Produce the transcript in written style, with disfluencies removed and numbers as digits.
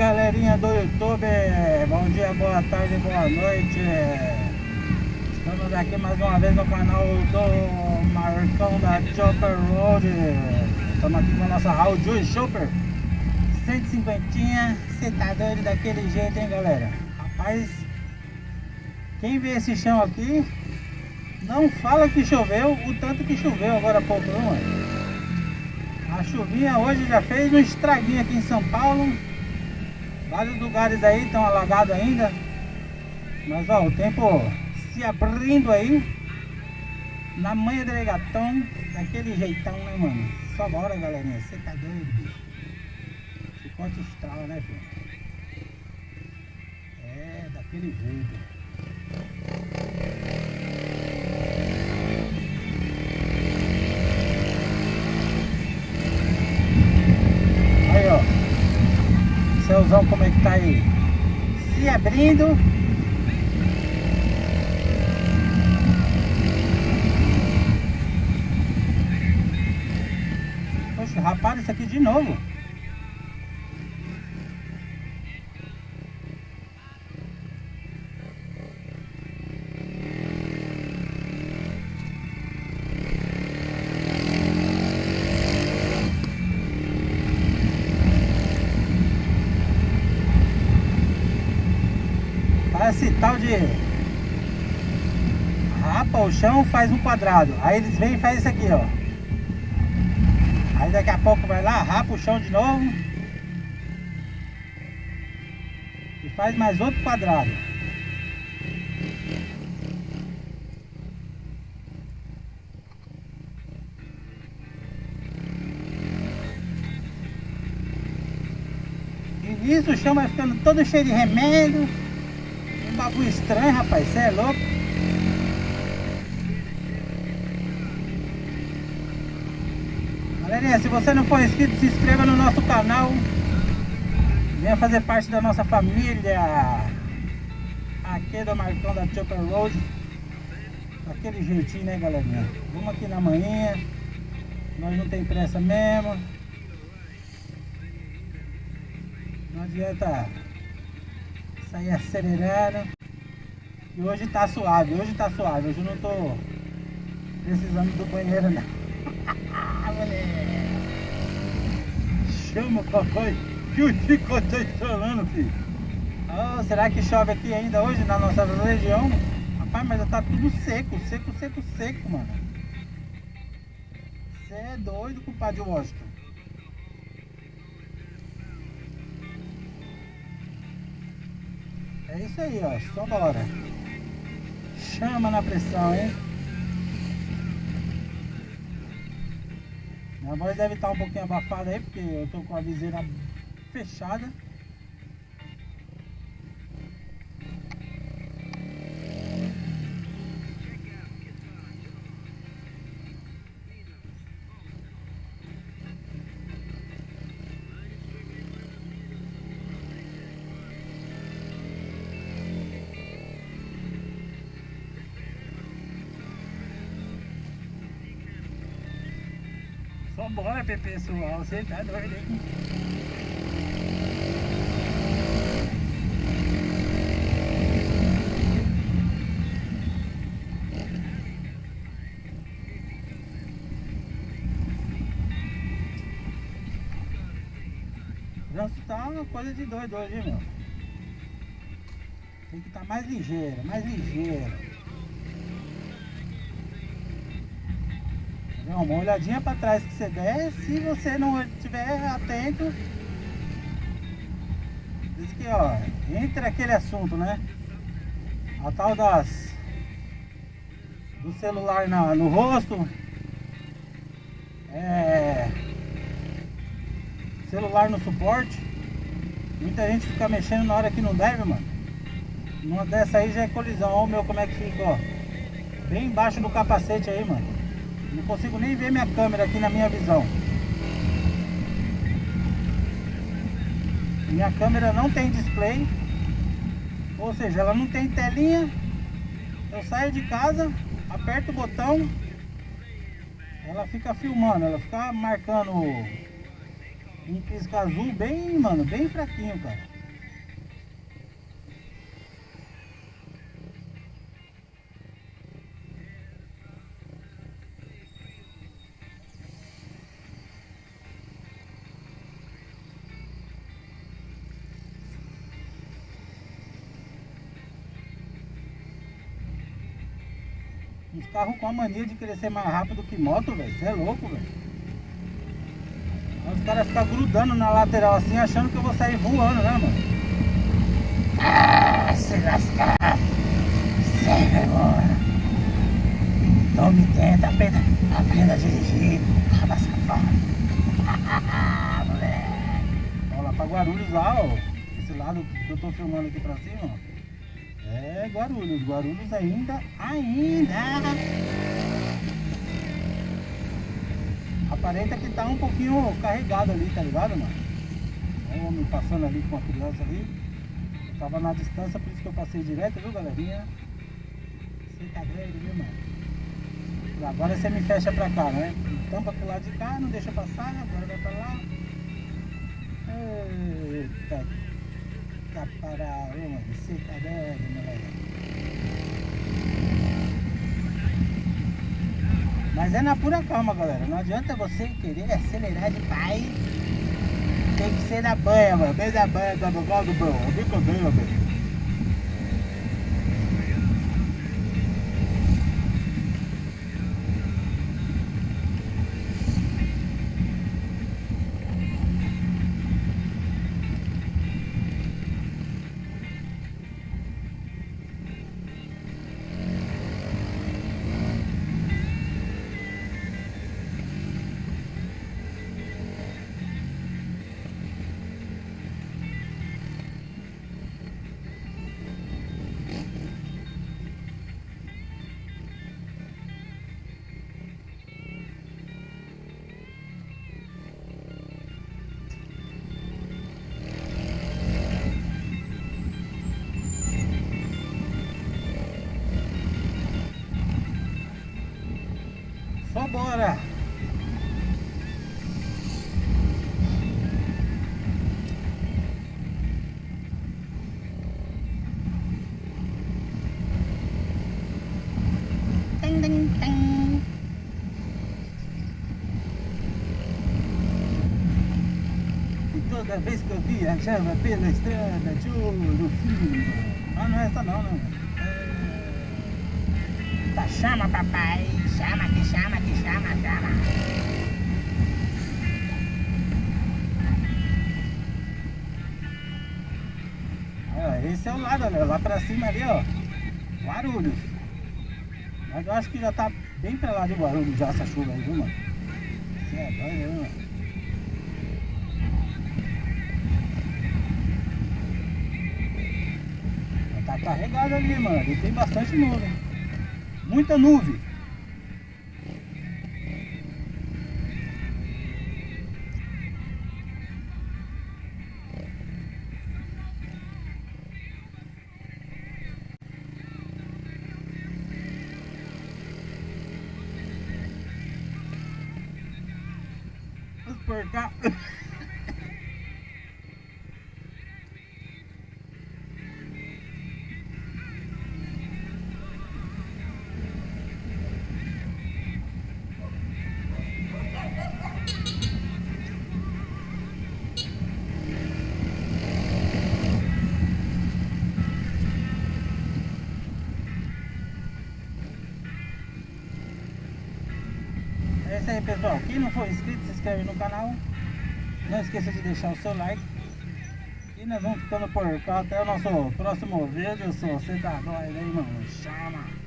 galerinha do YouTube, bom dia, boa tarde, boa noite. Estamos aqui mais uma vez no canal do Marcão da Chopper Road. Estamos aqui com a nossa Audio Chopper 150, você tá doido daquele jeito, hein, galera? Rapaz, quem vê esse chão aqui não fala que choveu o tanto que choveu agora há pouco, não, mano. A chuvinha hoje já fez um estraguinho aqui em São Paulo. Vários lugares aí estão alagados ainda. Mas ó, o tempo se abrindo aí. Na manhã de regatão, daquele jeitão, né, mano? Só bora, galerinha. Você tá doido, bicho. Chicote estrala, né, filho? É, daquele jeito. Aí, ó, céuzão como é que tá aí, se abrindo. Poxa, rapaz, isso aqui de novo. Esse tal de rapa o chão, faz um quadrado. Aí eles vêm e fazem isso aqui, ó. Aí daqui a pouco vai lá, rapa o chão de novo e faz mais outro quadrado. E nisso o chão vai ficando todo cheio de remédio. Um bagulho estranho, rapaz, você é louco. Galerinha, se você não for inscrito, se inscreva no nosso canal. Venha fazer parte da nossa família. Aqui do Marcão da Chopper Road. Daquele jeitinho, né, galerinha? Vamos aqui na manhã. Nós não tem pressa mesmo. Não adianta sair acelerando. E hoje tá suave, hoje tá suave. Hoje eu não tô precisando do banheiro, não. Chama o papai que o Chico tá estralando, filho. Oh, será que chove aqui ainda hoje na nossa região? Rapaz, mas já tá tudo seco, seco, mano. Você é doido, compadre Washington. É isso aí, ó, só bora. Chama na pressão, hein? Minha voz deve estar um pouquinho abafada aí, porque eu tô com a viseira fechada. Só bora, pessoal, você tá doido, hein? O trânsito tá uma coisa de doido hoje, hein, meu? Tem que estar mais ligeiro, mais ligeiro. Não, uma olhadinha para trás que você der, se você não estiver atento. Diz que, ó, entra aquele assunto, né? A tal do celular no rosto. Celular no suporte. Muita gente fica mexendo na hora que não deve, mano. Uma dessa aí já é colisão. Olha o meu como é que fica, ó. Bem embaixo do capacete aí, mano. Não consigo nem ver minha câmera aqui na minha visão. Minha câmera não tem display. Ou seja, ela não tem telinha. Eu saio de casa, aperto o botão, ela fica filmando, ela fica marcando Um pisca azul bem, mano, bem fraquinho, cara. Os carros com a mania de querer ser mais rápido que moto, velho. Você é louco, velho. Os caras ficam grudando na lateral assim, achando que eu vou sair voando, né, mano? Ah, se lascar. Sai, agora. Não me tenta apenas dirigir. Raba safado. Moleque. Olha lá pra Guarulhos lá, ó. Esse lado que eu tô filmando aqui pra cima, ó. É Guarulhos, Guarulhos ainda. Aparenta que tá um pouquinho carregado ali, tá ligado, mano? Olha o homem passando ali com a criança ali. Eu tava na distância, por isso que eu passei direto, viu, galerinha? Você tá grande, viu, mano? Agora você me fecha pra cá, né? Tampa pro lado de cá, não deixa passar, agora vai pra lá. Eita, tá parado, mano. Você tá grande, moleque. Mas é na pura calma, galera. Não adianta você querer acelerar de pai. Tem que ser na banha, mano. Bem na banha, tá no gol do bom. É brincadeira, velho. Só bora! Tem, tem, tem. E toda vez que eu viajava pela estrada de ouro fino. Ah, não é essa não, né? Tá, chama, papai. Chama, que chama, que chama, chama. Esse é o lado, olha, lá pra cima ali, ó. Guarulhos. Mas eu acho que já tá bem pra lá de Guarulhos já essa chuva aí, viu, mano? Você é doido, viu, mano? Tá carregado ali, mano. E tem bastante nuvem. Muita nuvem. Vamos por cá. É isso aí, pessoal. Quem não for inscrito, se inscreve no canal. Não esqueça de deixar o seu like. E nós vamos ficando por cá até o nosso próximo vídeo. Se você tá doido aí, mano, chama!